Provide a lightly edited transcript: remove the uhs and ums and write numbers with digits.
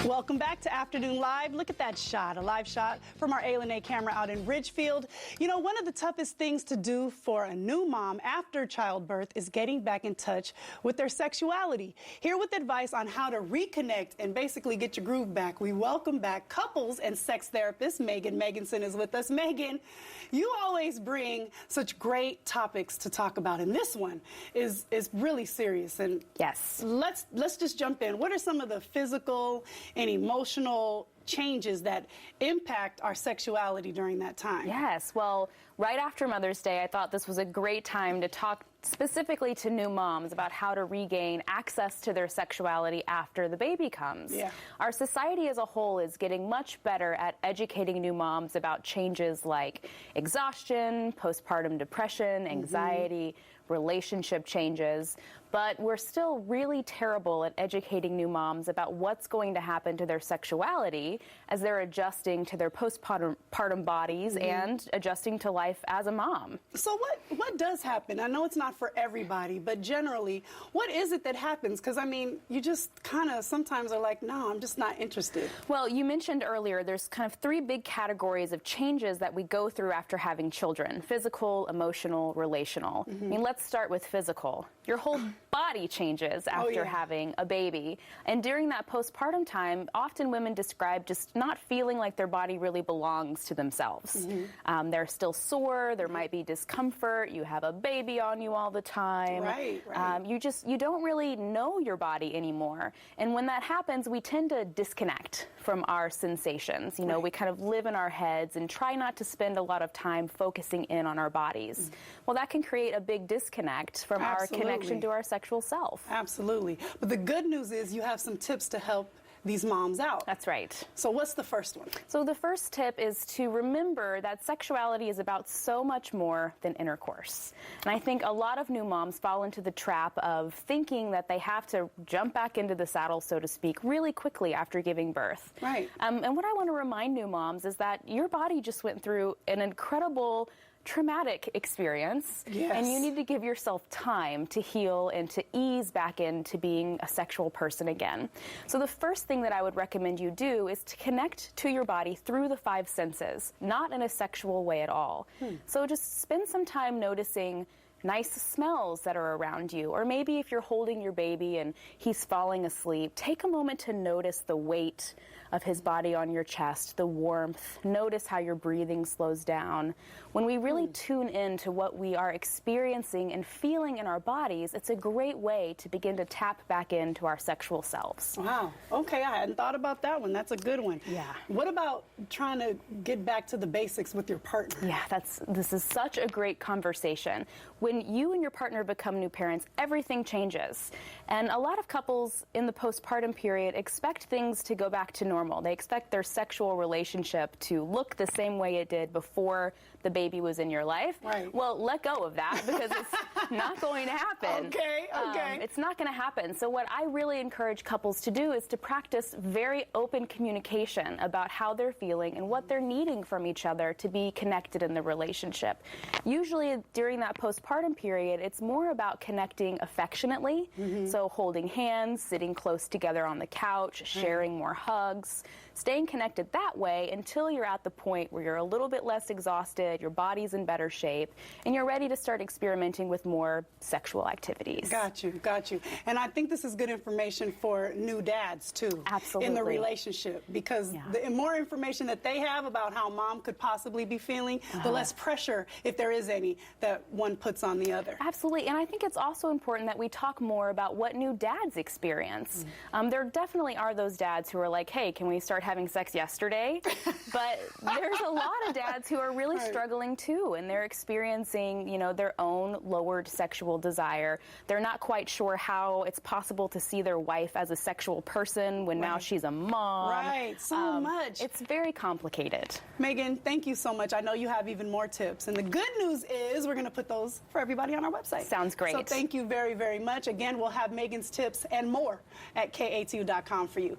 Welcome back to Afternoon Live. Look at that shot, a live shot from our A&A camera out in Ridgefield. You know, one of the toughest things to do for a new mom after childbirth is getting back in touch with their sexuality. Here with advice on how to reconnect and basically get your groove back, we welcome back couples and sex therapist Megan Meganson is with us. Megan, you always bring such great topics to talk about, and this one is really serious. And yes, let's just jump in. What are some of the physical and emotional changes that impact our sexuality during that time? Yes, well, right after Mother's Day, I thought this was a great time to talk specifically to new moms about how to regain access to their sexuality after the baby comes. Yeah. Our society as a whole is getting much better at educating new moms about changes like exhaustion, postpartum depression, anxiety, relationship changes, but we're still really terrible at educating new moms about what's going to happen to their sexuality as they're adjusting to their postpartum bodies and adjusting to life as a mom. So what does happen? I know it's not for everybody, but generally, what is it that happens? Because, I mean, you just kind of sometimes are like, no, I'm just not interested. Well, you mentioned earlier there's kind of three big categories of changes that we go through after having children: physical, emotional, relational. I mean, let's start with physical. Your whole body changes after having a baby. And during that postpartum time, often women describe just not feeling like their body really belongs to themselves. They're still sore, there might be discomfort, you have a baby on you all the time. Right. You don't really know your body anymore. And when that happens, we tend to disconnect from our sensations. You know, we kind of live in our heads and try not to spend a lot of time focusing in on our bodies. Well, that can create a big disconnect from our connection to our sexual self. Absolutely. But the good news is you have some tips to help these moms out. That's right. So what's the first one? So the first tip is to remember that sexuality is about so much more than intercourse. And I think a lot of new moms fall into the trap of thinking that they have to jump back into the saddle, so to speak, really quickly after giving birth. Right. And what I want to remind new moms is that your body just went through an incredible traumatic experience, and you need to give yourself time to heal and to ease back into being a sexual person again. So the first thing that I would recommend you do is to connect to your body through the five senses, not in a sexual way at all. So just spend some time noticing nice smells that are around you, or maybe if you're holding your baby and he's falling asleep, take a moment to notice the weight of his body on your chest, the warmth. Notice how your breathing slows down. When we really tune in to what we are experiencing and feeling in our bodies, it's a great way to begin to tap back into our sexual selves. Wow. Okay, I hadn't thought about that one. That's a good one. Yeah. What about trying to get back to the basics with your partner? Yeah, this is such a great conversation. When you and your partner become new parents, everything changes. And a lot of couples in the postpartum period expect things to go back to normal. They expect their sexual relationship to look the same way it did before the baby was in your life. Right. Well, let go of that, because it's not going to happen. Okay. It's not going to happen. So what I really encourage couples to do is to practice very open communication about how they're feeling and what they're needing from each other to be connected in the relationship. Usually during that postpartum period, it's more about connecting affectionately, so holding hands, sitting close together on the couch, sharing more hugs, staying connected that way until you're at the point where you're a little bit less exhausted, your body's in better shape, and you're ready to start experimenting with more sexual activities. Got you. And I think this is good information for new dads, too. Absolutely. In the relationship, because the more information that they have about how mom could possibly be feeling, the less pressure, if there is any, that one puts on the other. Absolutely. And I think it's also important that we talk more about what new dads experience. There definitely are those dads who are like, hey, can we start having sex yesterday? But there's a lot of dads who are really struggling too, and they're experiencing, you know, their own lowered sexual desire. They're not quite sure how it's possible to see their wife as a sexual person when now she's a mom. Right, so much. It's very complicated. Megan, thank you so much. I know you have even more tips. And the good news is we're going to put those for everybody on our website. Sounds great. So thank you very, very much. Again, we'll have Megan's tips and more at KATU.com for you.